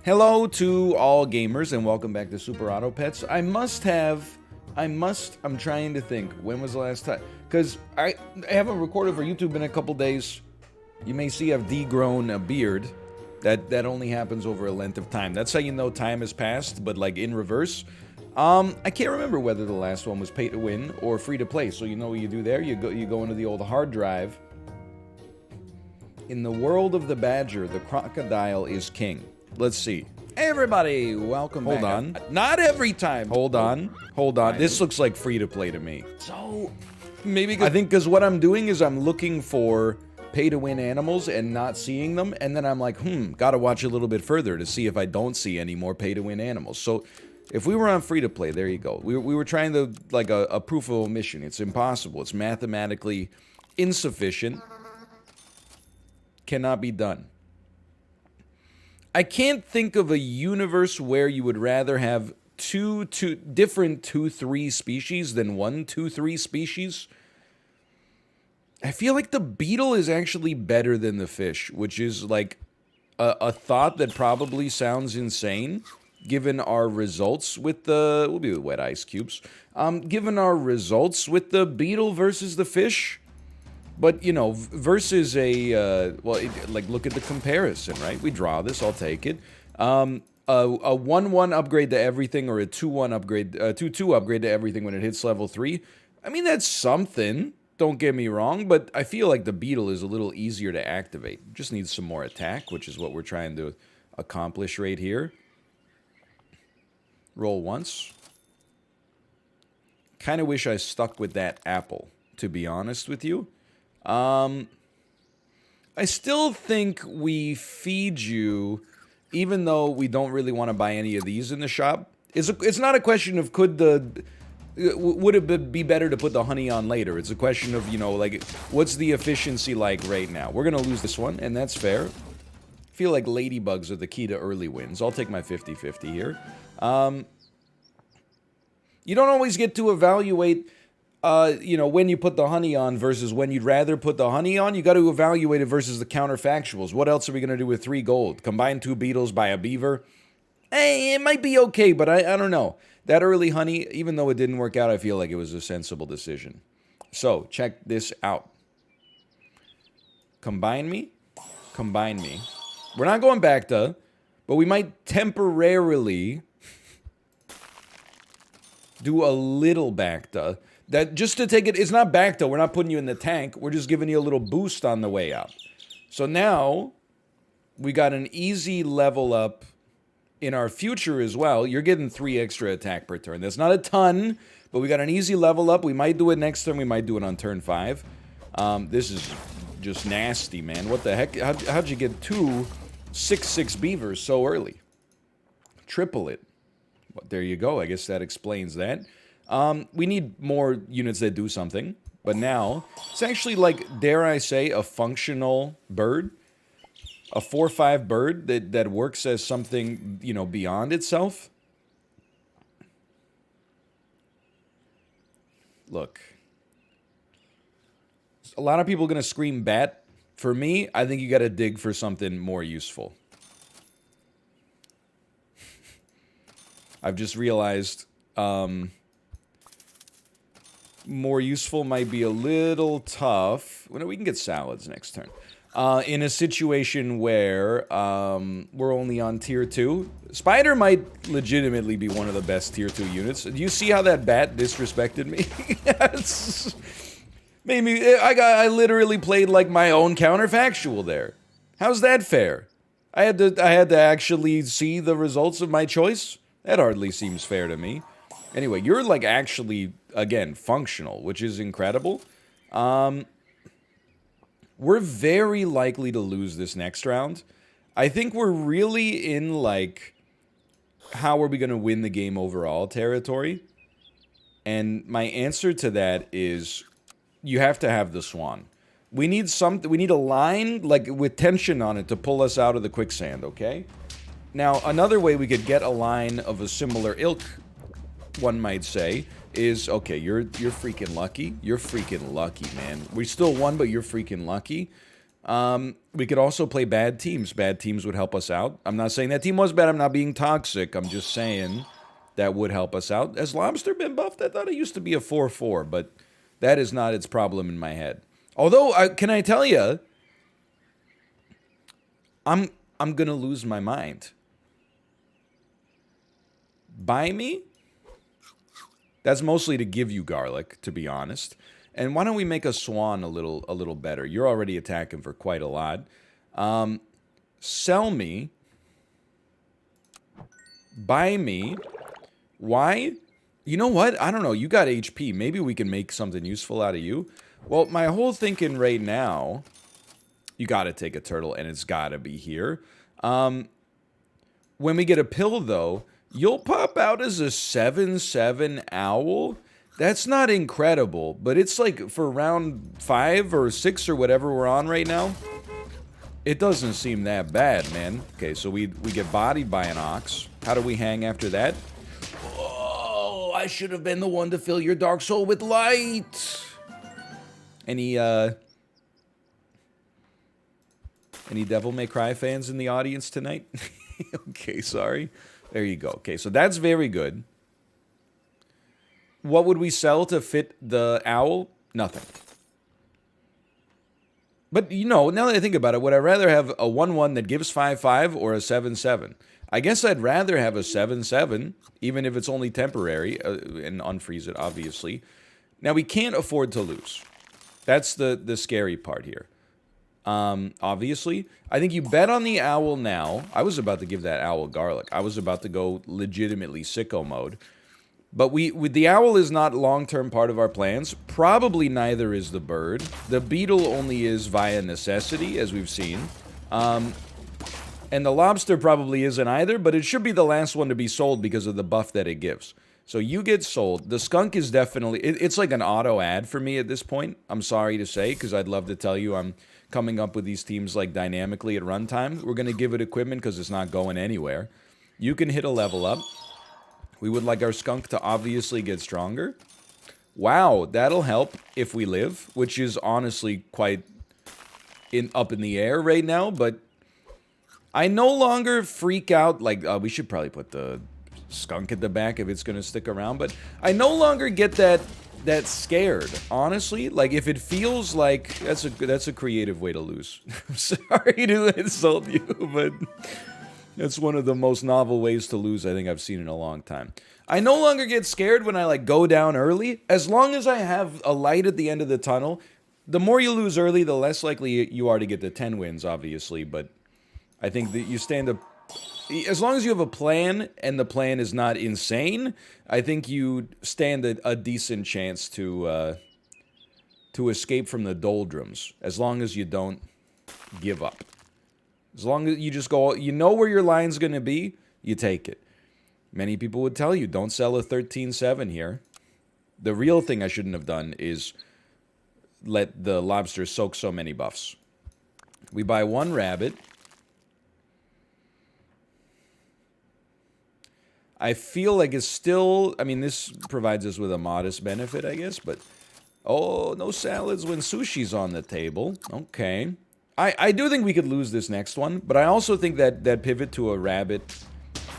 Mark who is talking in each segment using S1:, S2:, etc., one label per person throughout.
S1: Hello to all gamers and welcome back to Super Auto Pets. I'm trying to think, when was the last time? Because I haven't recorded for YouTube in a couple days. You may see I've degrown a beard. That only happens over a length of time. That's how you know time has passed, but like in reverse. I can't remember whether the last one was pay to win or free to play. So you know what you do there? You go into the old hard drive. In the world of the badger, the crocodile is king. Let's see. Hey everybody, welcome back. Hold on. Not every time. Hold on. This looks like free to play to me. So maybe I think because what I'm doing is I'm looking for pay to win animals and not seeing them, and then I'm like, gotta watch a little bit further to see if I don't see any more pay to win animals. So if we were on free to play, there you go. We were trying to like a proof of omission. It's impossible. It's mathematically insufficient. Cannot be done. I can't think of a universe where you would rather have two different 2-3 species than 1-2-3 species. I feel like the beetle is actually better than the fish, which is like a thought that probably sounds insane, given our results with the... We'll be with wet ice cubes. Given our results with the beetle versus the fish... But, you know, versus a, like, look at the comparison, right? We draw this, I'll take it. A 1-1 upgrade to everything or a 2-1 upgrade, 2-2 upgrade to everything when it hits level 3. I mean, that's something, don't get me wrong, but I feel like the beetle is a little easier to activate. Just needs some more attack, which is what we're trying to accomplish right here. Roll once. Kind of wish I stuck with that apple, to be honest with you. I still think we feed you, even though we don't really want to buy any of these in the shop. It's not a question of would it be better to put the honey on later. It's a question of, you know, like, what's the efficiency like right now? We're going to lose this one, and that's fair. I feel like ladybugs are the key to early wins. I'll take my 50-50 here. You don't always get to evaluate... you know, when you put the honey on versus when you'd rather put the honey on, you got to evaluate it versus the counterfactuals. What else are we going to do with 3 gold? Combine 2 beetles by a beaver? Hey, it might be okay, but I don't know. That early honey, even though it didn't work out, I feel like it was a sensible decision. So, check this out. Combine me. We're not going back to, but we might temporarily do a little back to. That just to take it, it's not back though. We're not putting you in the tank. We're just giving you a little boost on the way out. So now we got an easy level up in our future as well. You're getting 3 extra attack per turn. That's not a ton, but we got an easy level up. We might do it next turn. We might do it on turn 5. This is just nasty, man. What the heck? How'd you get 2 6/6 beavers so early? Triple it. Well, there you go. I guess that explains that. We need more units that do something, but now it's actually like, dare I say, a functional bird, a 4/5 bird that works as something, you know, beyond itself. Look, a lot of people are gonna scream bat. For me, I think you got to dig for something more useful. I've just realized. More useful might be a little tough. Well, we can get salads next turn. In a situation where we're only on tier 2. Spider might legitimately be one of the best tier 2 units. Do you see how that bat disrespected me? Maybe I literally played like my own counterfactual there. How's that fair? I had to actually see the results of my choice? That hardly seems fair to me. Anyway, you're like actually, again, functional, which is incredible. We're very likely to lose this next round. I think we're really in, like, how are we going to win the game overall territory. And my answer to that is you have to have the swan. We need a line, like, with tension on it to pull us out of the quicksand, okay? Now, another way we could get a line of a similar ilk, one might say, is, okay, you're freaking lucky. You're freaking lucky, man. We still won, but you're freaking lucky. We could also play bad teams. Bad teams would help us out. I'm not saying that team was bad. I'm not being toxic. I'm just saying that would help us out. Has Lobster been buffed? I thought it used to be a 4-4, but that is not its problem in my head. Although, can I tell you, I'm gonna lose my mind. Buy me? That's mostly to give you garlic, to be honest. And why don't we make a swan a little better? You're already attacking for quite a lot. Sell me. Buy me. Why? You know what? I don't know. You got HP. Maybe we can make something useful out of you. Well, my whole thinking right now, you got to take a turtle, and it's got to be here. When we get a pill, though, you'll pop out as a 7/7 owl. That's not incredible, but it's like for round 5 or 6 or whatever we're on right now, it doesn't seem that bad, man. Okay, so we get bodied by an ox. How do we hang after that? Oh, I should have been the one to fill your dark soul with light. Any Devil May Cry fans in the audience tonight? Okay, sorry. There you go. Okay, so that's very good. What would we sell to fit the owl? Nothing. But, you know, now that I think about it, would I rather have a 1/1 that gives 5/5 or a 7/7? I guess I'd rather have a 7/7, even if it's only temporary, and unfreeze it, obviously. Now, we can't afford to lose. That's the scary part here. Obviously. I think you bet on the owl now. I was about to give that owl garlic. I was about to go legitimately sicko mode. But with the owl is not long-term part of our plans. Probably neither is the bird. The beetle only is via necessity, as we've seen. And the lobster probably isn't either, but it should be the last one to be sold because of the buff that it gives. So you get sold. The skunk is definitely... It's like an auto ad for me at this point. I'm sorry to say, because I'd love to tell you I'm coming up with these teams like dynamically at runtime. We're going to give it equipment because it's not going anywhere. You can hit a level up. We would like our skunk to obviously get stronger. Wow, that'll help if we live, which is honestly quite up in the air right now, but I no longer freak out. Like, we should probably put the skunk at the back if it's going to stick around, but I no longer get that scared, honestly. Like, if it feels like... That's a creative way to lose. I'm sorry to insult you, but... It's one of the most novel ways to lose I think I've seen in a long time. I no longer get scared when I, like, go down early. As long as I have a light at the end of the tunnel, the more you lose early, the less likely you are to get the 10 wins, obviously. But I think that you stand up... As long as you have a plan, and the plan is not insane, I think you stand a decent chance to escape from the doldrums. As long as you don't give up. As long as you just go, you know where your line's going to be, you take it. Many people would tell you, don't sell a 13/7 here. The real thing I shouldn't have done is let the lobster soak so many buffs. We buy one rabbit. I feel like it's still, I mean, this provides us with a modest benefit, I guess, but, oh, no salads when sushi's on the table. Okay. I do think we could lose this next one, but I also think that pivot to a rabbit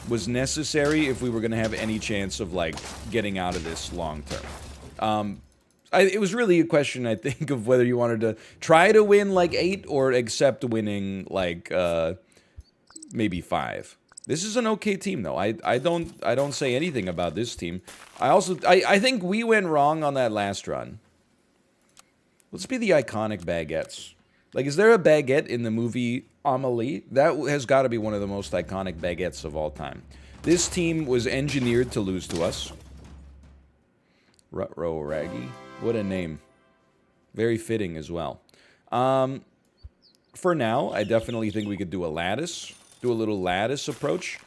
S1: was necessary if we were going to have any chance of, like, getting out of this long term. It was really a question, I think, of whether you wanted to try to win, like, 8 or accept winning, like, maybe 5. This is an okay team, though. I don't say anything about this team. I think we went wrong on that last run. Let's be the iconic baguettes. Like, is there a baguette in the movie Amelie? That has got to be one of the most iconic baguettes of all time. This team was engineered to lose to us. Rutro Raggy. What a name. Very fitting as well. For now, I definitely think we could do a lattice. Do a little lattice approach.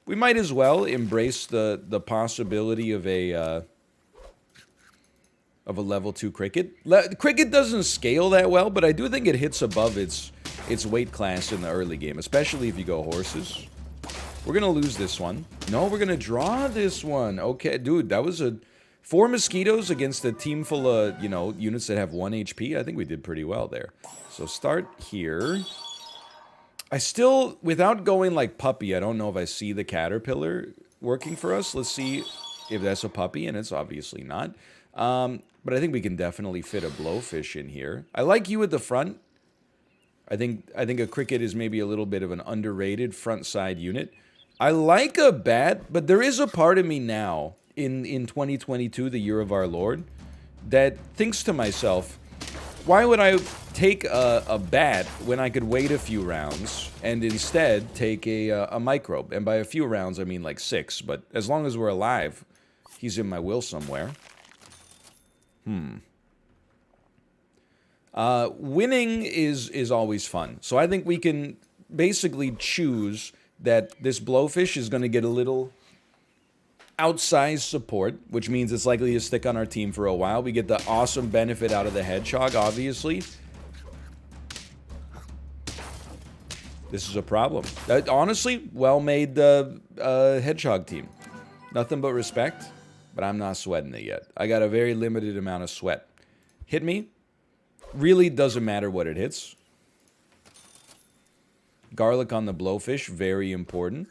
S1: We might as well embrace the possibility of a level 2 cricket. Cricket doesn't scale that well, but I do think it hits above its weight class in the early game, especially if you go horses. We're gonna lose this one. No, we're gonna draw this one. Okay, dude, that was 4 mosquitoes against a team full of, you know, units that have 1 HP. I think we did pretty well there. So start here. I still, without going like puppy, I don't know if I see the caterpillar working for us. Let's see if that's a puppy, and it's obviously not. But I think we can definitely fit a blowfish in here. I like you at the front. I think a cricket is maybe a little bit of an underrated front side unit. I like a bat, but there is a part of me now in 2022, the year of our Lord, that thinks to myself, why would I take a bat when I could wait a few rounds and instead take a microbe? And by a few rounds, I mean like 6, but as long as we're alive, he's in my will somewhere. Winning is always fun. So I think we can basically choose that this blowfish is going to get a little outsized support, which means it's likely to stick on our team for a while. We get the awesome benefit out of the hedgehog, obviously. This is a problem. Honestly, well-made hedgehog team. Nothing but respect, but I'm not sweating it yet. I got a very limited amount of sweat. Hit me. Really doesn't matter what it hits. Garlic on the blowfish, very important.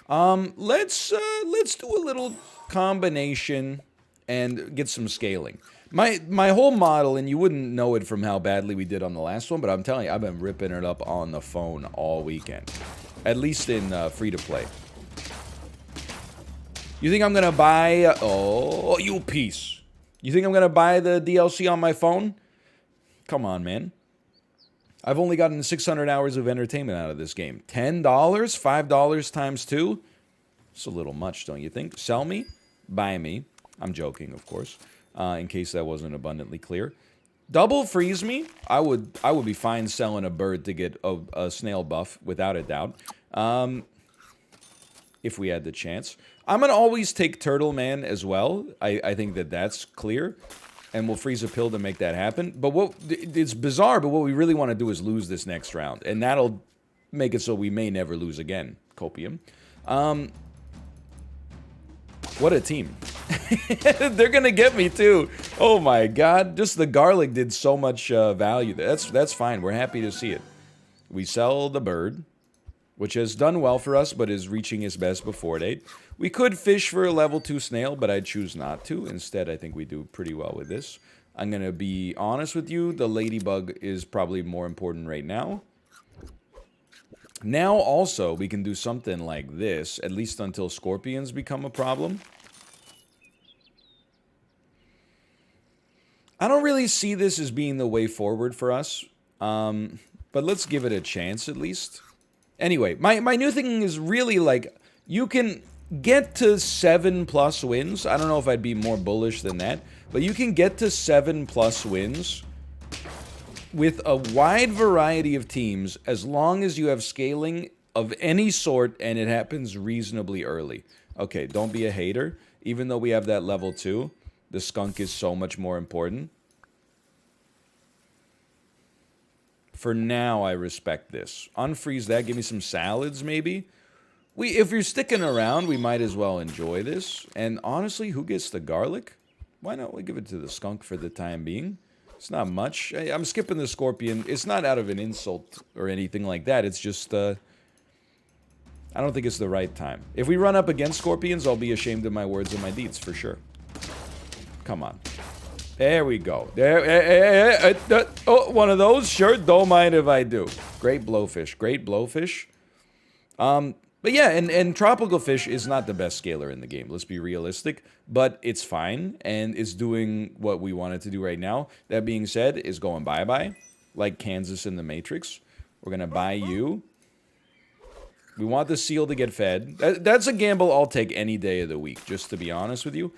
S1: Let's do a little combination and get some scaling. My whole model, and you wouldn't know it from how badly we did on the last one, but I'm telling you, I've been ripping it up on the phone all weekend. At least in free-to-play. You think I'm gonna buy... oh, you piece. You think I'm gonna buy the DLC on my phone? Come on, man. I've only gotten 600 hours of entertainment out of this game. $10? $5 times 2? It's a little much, don't you think? Sell me? Buy me. I'm joking, of course. In case that wasn't abundantly clear. Double freeze me? I would be fine selling a bird to get a snail buff, without a doubt. If we had the chance. I'm going to always take Turtle Man as well. I think that's clear. And we'll freeze a pill to make that happen. But it's bizarre, but what we really want to do is lose this next round. And that'll make it so we may never lose again. Copium. What a team. They're going to get me too. Oh my god. Just the garlic did so much value. That's fine. We're happy to see it. We sell the bird, which has done well for us, but is reaching its best before date. We could fish for a level 2 snail, but I choose not to. Instead, I think we do pretty well with this. I'm going to be honest with you. The ladybug is probably more important right now. Now, also, we can do something like this, at least until scorpions become a problem. I don't really see this as being the way forward for us, but let's give it a chance at least. Anyway, my new thing is really like, you can get to 7+ wins. I don't know if I'd be more bullish than that, but you can get to 7+ wins with a wide variety of teams as long as you have scaling of any sort and it happens reasonably early. Okay, don't be a hater. Even though we have that level 2, the skunk is so much more important. For now, I respect this. Unfreeze that. Give me some salads, maybe. If you're sticking around, we might as well enjoy this. And honestly, who gets the garlic? Why not we give it to the skunk for the time being? It's not much. I'm skipping the scorpion. It's not out of an insult or anything like that. It's just, I don't think it's the right time. If we run up against scorpions, I'll be ashamed of my words and my deeds, for sure. Come on. There we go. Oh, one of those? Sure, don't mind if I do. Great blowfish. Great blowfish. But yeah, and tropical fish is not the best scaler in the game. Let's be realistic. But it's fine, and it's doing what we want it to do right now. That being said, it's going bye-bye. Like Kansas in the Matrix. We're going to buy you. We want the seal to get fed. That's a gamble I'll take any day of the week, just to be honest with you.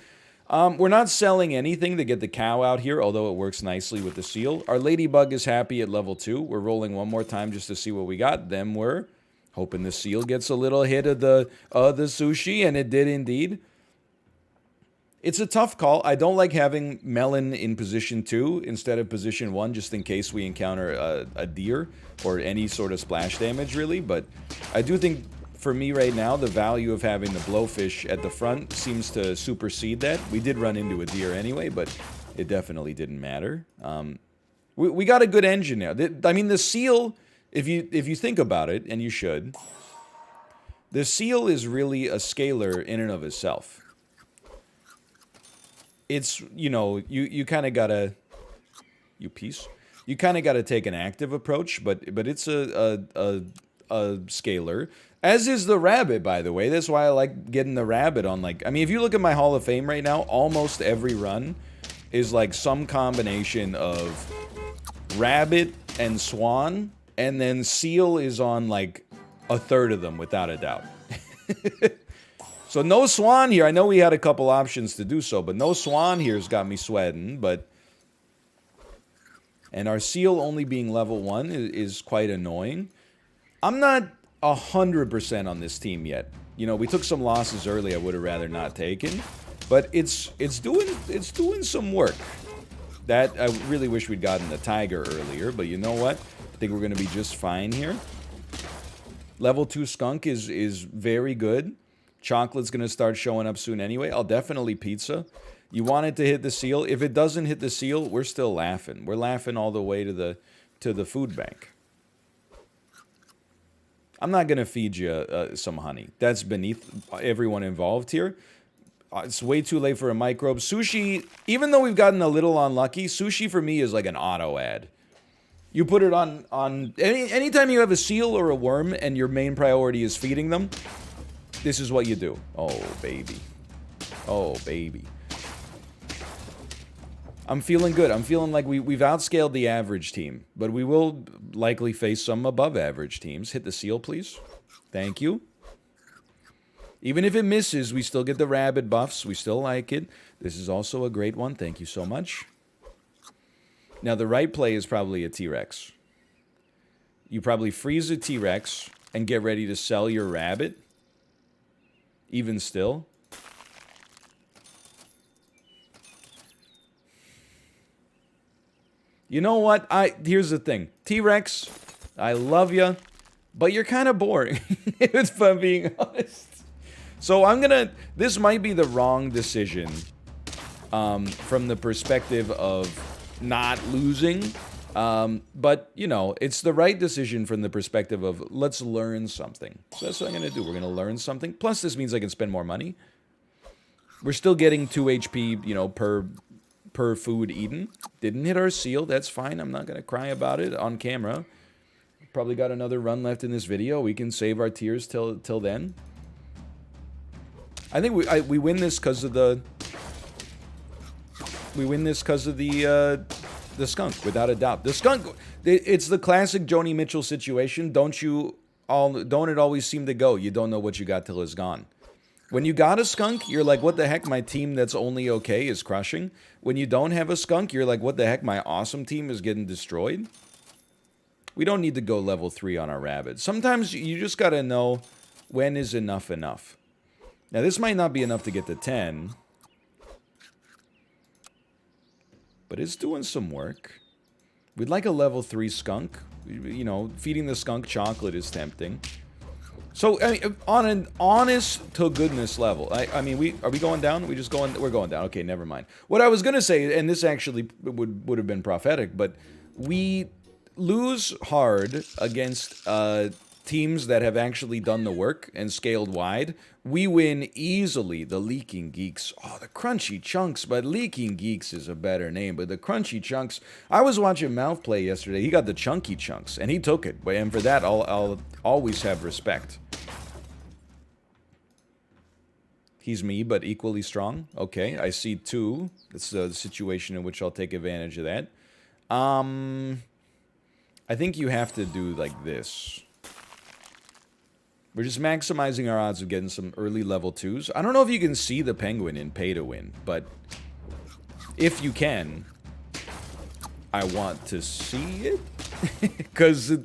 S1: We're not selling anything to get the cow out here, although it works nicely with the seal. Our ladybug is happy at level 2. We're rolling one more time just to see what we got. Then we're hoping the seal gets a little hit of the sushi, and it did indeed. It's a tough call. I don't like having melon in position 2 instead of position 1, just in case we encounter a deer or any sort of splash damage, really. But I do think for me right now, the value of having the blowfish at the front seems to supersede that. We did run into a deer anyway, but it definitely didn't matter. We got a good engine now. I mean, the seal, if you think about it, and you should, the seal is really a scaler in and of itself. It's, you know, you kind of gotta, you kind of gotta take an active approach, but it's a scaler. As is the rabbit, by the way. That's why I like getting the rabbit on, like... I mean, if you look at my Hall of Fame right now, almost every run is, like, some combination of rabbit and swan, and then seal is on, like, a third of them, without a doubt. So no swan here. I know we had a couple options to do so, but no swan here's got me sweating, but... And our seal only being level 1 is quite annoying. I'm not 100% on this team yet. You know, we took some losses early I would have rather not taken, but it's doing some work. That I really wish we'd gotten the tiger earlier, but you know what? I think we're going to be just fine here. Level 2 skunk is very good. Chocolate's going to start showing up soon anyway. I'll definitely pizza. You want it to hit the seal. If it doesn't hit the seal, we're still laughing. We're laughing all the way to the food bank. I'm not going to feed you some honey. That's beneath everyone involved here. It's way too late for a microbe. Sushi, even though we've gotten a little unlucky, sushi for me is like an auto ad. You put it on anytime you have a seal or a worm and your main priority is feeding them, this is what you do. Oh, baby. Oh, baby. I'm feeling good. I'm feeling like we've outscaled the average team, but we will likely face some above average teams. Hit the seal, please. Thank you. Even if it misses, we still get the rabbit buffs. We still like it. This is also a great one. Thank you so much. Now, the right play is probably a T-Rex. You probably freeze a T-Rex and get ready to sell your rabbit. Even still. You know what? Here's the thing. T-Rex, I love you, but you're kind of boring, if I'm being honest. So this might be the wrong decision from the perspective of not losing. But, you know, it's the right decision from the perspective of let's learn something. So that's what I'm going to do. We're going to learn something. Plus, this means I can spend more money. We're still getting 2 HP, you know, per food eaten. Didn't hit our seal. That's fine. I'm not going to cry about it on camera. Probably got another run left in this video. We can save our tears till then. I think we win this because of the... We win this because of the skunk, without a doubt. The skunk, it's the classic Joni Mitchell situation. Don't it always seem to go? You don't know what you got till it's gone. When you got a skunk, you're like, what the heck, my team that's only okay is crushing. When you don't have a skunk, you're like, what the heck, my awesome team is getting destroyed. We don't need to go level 3 on our rabbit. Sometimes you just gotta know when is enough enough. Now, this might not be enough to get to 10. But it's doing some work. We'd like a level 3 skunk. You know, feeding the skunk chocolate is tempting. So, I mean, on an honest to goodness level, I mean, are we going down? We're going down. Okay, never mind. What I was going to say, and this actually would have been prophetic, but we lose hard against teams that have actually done the work and scaled wide. We win easily. The Leaking Geeks. Oh, the Crunchy Chunks, but Leaking Geeks is a better name. But the Crunchy Chunks, I was watching Mouth play yesterday. He got the Chunky Chunks, and he took it. And for that, I'll always have respect. He's me, but equally strong. Okay, I see 2. That's the situation in which I'll take advantage of that. I think you have to do like this. We're just maximizing our odds of getting some early level 2s. I don't know if you can see the penguin in pay to win, but if you can, I want to see it. Because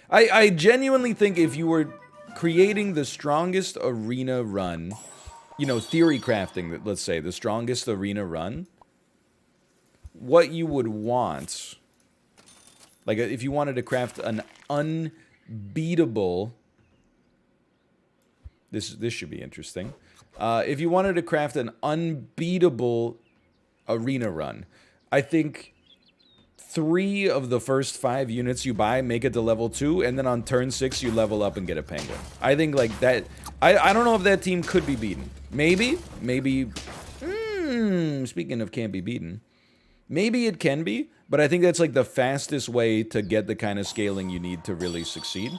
S1: I genuinely think if you were creating the strongest arena run, you know, theory crafting, let's say, the strongest arena run, what you would want, like if you wanted to craft an unbeatable This should be interesting. If you wanted to craft an unbeatable arena run, I think 3 of the first 5 units you buy make it to level 2, and then on turn 6 you level up and get a penguin. I think like that. I don't know if that team could be beaten. Maybe. Speaking of can't be beaten, maybe it can be, but I think that's like the fastest way to get the kind of scaling you need to really succeed.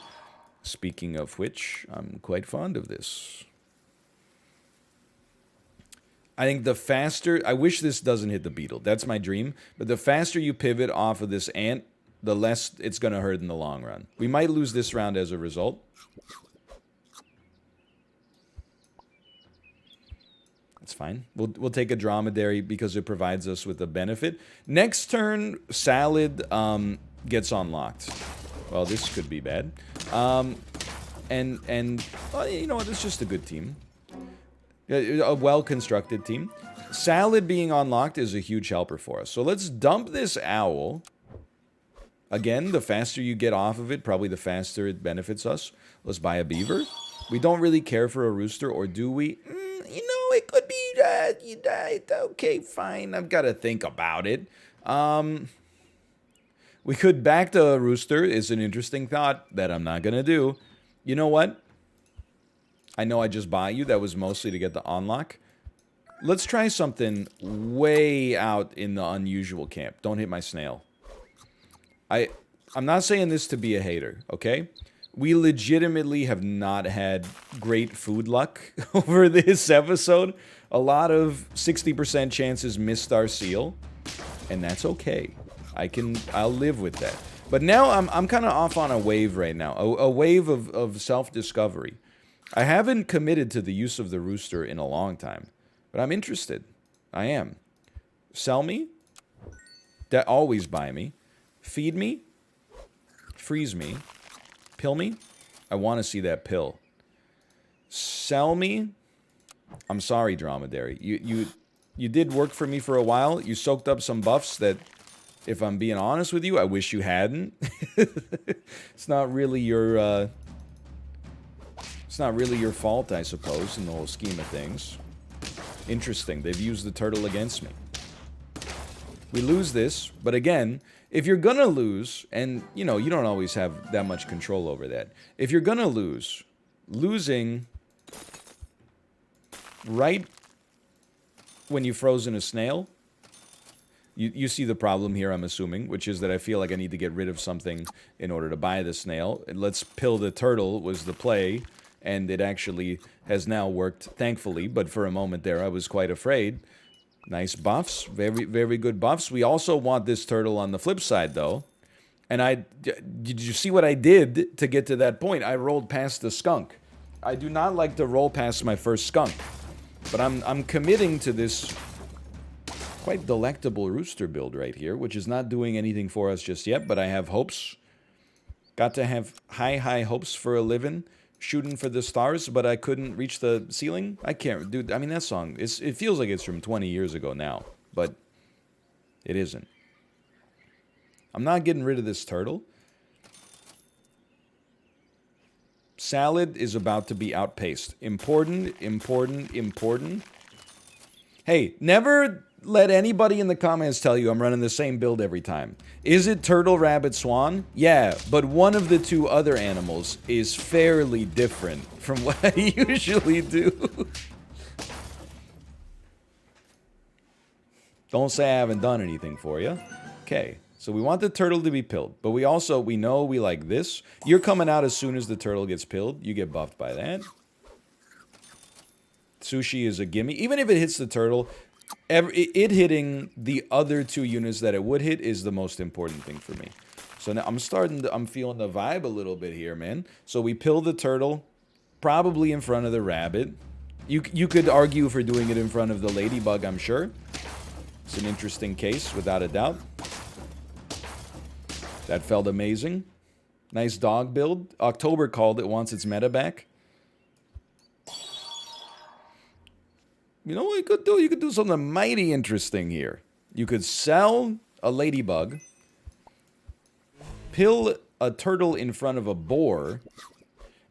S1: Speaking of which, I'm quite fond of this. I think the faster... I wish this doesn't hit the beetle. That's my dream. But the faster you pivot off of this ant, the less it's going to hurt in the long run. We might lose this round as a result. That's fine. We'll take a dromedary because it provides us with a benefit. Next turn, Salad gets unlocked. Well, this could be bad. Well, you know what? It's just a good team. A well-constructed team. Salad being unlocked is a huge helper for us. So let's dump this owl. Again, the faster you get off of it, probably the faster it benefits us. Let's buy a beaver. We don't really care for a rooster, or do we? You know, it could be... okay, fine. I've got to think about it. We could back to a rooster. Is an interesting thought that I'm not going to do. You know what? I know I just bought you. That was mostly to get the unlock. Let's try something way out in the unusual camp. Don't hit my snail. I'm not saying this to be a hater, okay? We legitimately have not had great food luck over this episode. A lot of 60% chances missed our seal, and that's okay. I'll live with that. But now I'm kind of off on a wave right now. A wave of self-discovery. I haven't committed to the use of the rooster in a long time, but I'm interested. I am. Sell me. Always buy me. Feed me. Freeze me. Pill me. I want to see that pill. Sell me. I'm sorry, dromedary. You did work for me for a while. You soaked up some buffs that, if I'm being honest with you, I wish you hadn't. It's not really your... It's not really your fault, I suppose, in the whole scheme of things. Interesting. They've used the turtle against me. We lose this, but again, if you're gonna lose, and, you know, you don't always have that much control over that. If you're gonna lose, losing right when you've frozen a snail, you see the problem here, I'm assuming, which is that I feel like I need to get rid of something in order to buy the snail. And let's pill the turtle was the play. And it actually has now worked, thankfully. But for a moment there, I was quite afraid. Nice buffs. Very, very good buffs. We also want this turtle on the flip side, though. And did you see what I did to get to that point? I rolled past the skunk. I do not like to roll past my first skunk. But I'm committing to this quite delectable rooster build right here, which is not doing anything for us just yet, but I have hopes. Got to have high hopes for a living. Shooting for the stars, but I couldn't reach the ceiling. I can't, dude. I mean, that song, it feels like it's from 20 years ago now, but it isn't. I'm not getting rid of this turtle. Salad is about to be outpaced. Important. Hey, never let anybody in the comments tell you I'm running the same build every time. Is it turtle, rabbit, swan? Yeah, but one of the 2 other animals is fairly different from what I usually do. Don't say I haven't done anything for you. Okay, so we want the turtle to be pilled, but we know we like this. You're coming out as soon as the turtle gets pilled. You get buffed by that. Sushi is a gimme. Even if it hits the turtle, it hitting the other 2 units that it would hit is the most important thing for me. So now I'm feeling the vibe a little bit here, man. So we pill the turtle, probably in front of the rabbit. You could argue for doing it in front of the ladybug, I'm sure. It's an interesting case, without a doubt. That felt amazing. Nice dog build. October called it, wants its meta back. You know what you could do? You could do something mighty interesting here. You could sell a ladybug, pill a turtle in front of a boar,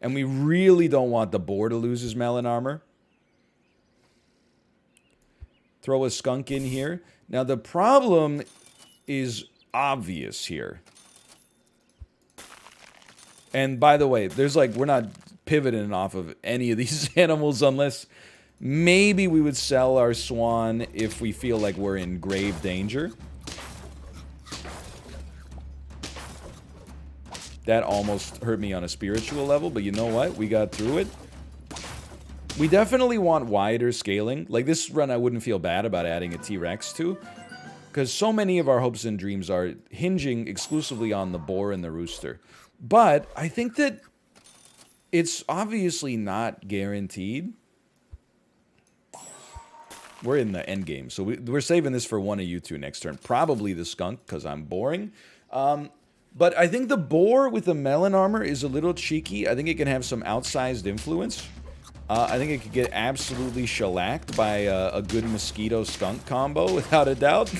S1: And we really don't want the boar to lose his melon armor. Throw a skunk in here. Now, the problem is obvious here. And by the way, there's like, we're not pivoting off of any of these animals unless maybe we would sell our swan if we feel like we're in grave danger. That almost hurt me on a spiritual level, but you know what? We got through it. We definitely want wider scaling. Like this run, I wouldn't feel bad about adding a T-Rex to, because so many of our hopes and dreams are hinging exclusively on the boar and the rooster. But I think that it's obviously not guaranteed. We're in the end game, so we're saving this for one of you two next turn. Probably the skunk, because I'm boring. But I think the boar with the melon armor is a little cheeky. I think it can have some outsized influence. I think it could get absolutely shellacked by a good mosquito skunk combo, without a doubt.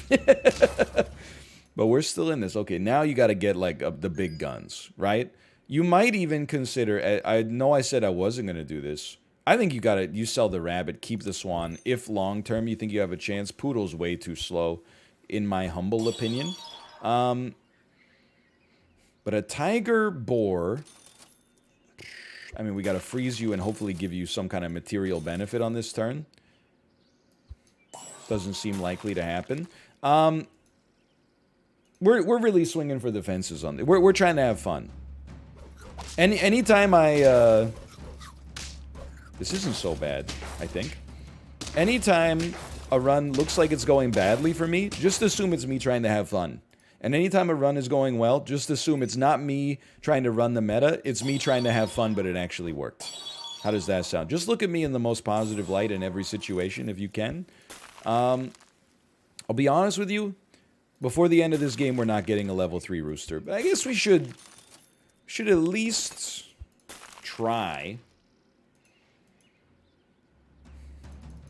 S1: But we're still in this. Okay, now you got to get like the big guns, right? You might even consider. I know I said I wasn't going to do this. I think you sell the rabbit, keep the swan. If long term you think you have a chance, poodle's way too slow, in my humble opinion. But a tiger boar. I mean, we got to freeze you and hopefully give you some kind of material benefit on this turn. Doesn't seem likely to happen. We're really swinging for the fences on this. We're trying to have fun. Anytime I this isn't so bad, I think. Anytime a run looks like it's going badly for me, just assume it's me trying to have fun. And anytime a run is going well, just assume it's not me trying to run the meta, it's me trying to have fun, but it actually worked. How does that sound? Just look at me in the most positive light in every situation, if you can. I'll be honest with you, before the end of this game, we're not getting a level 3 rooster. But I guess we should at least try.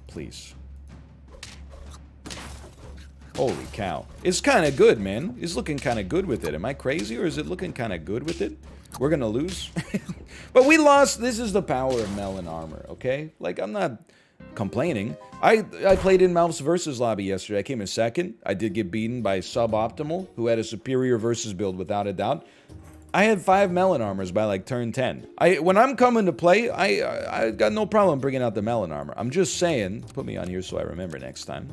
S1: Please. Holy cow. It's kind of good, man. It's looking kind of good with it. Am I crazy, or is it looking kind of good with it? We're going to lose. But we lost. This is the power of melon armor, okay? Like, I'm not complaining. I played in Malph's Versus lobby yesterday. I came in second. I did get beaten by Suboptimal, who had a superior Versus build without a doubt. I had 5 melon armors by like turn 10. When I'm coming to play, I got no problem bringing out the melon armor. I'm just saying, put me on here so I remember next time.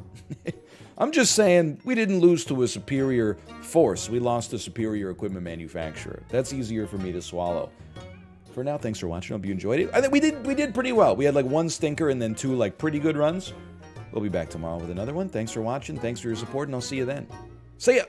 S1: I'm just saying, we didn't lose to a superior force. We lost to a superior equipment manufacturer. That's easier for me to swallow. For now, thanks for watching. Hope you enjoyed it. I think we did pretty well. We had like 1 stinker and then 2 like pretty good runs. We'll be back tomorrow with another one. Thanks for watching. Thanks for your support, and I'll see you then. See ya!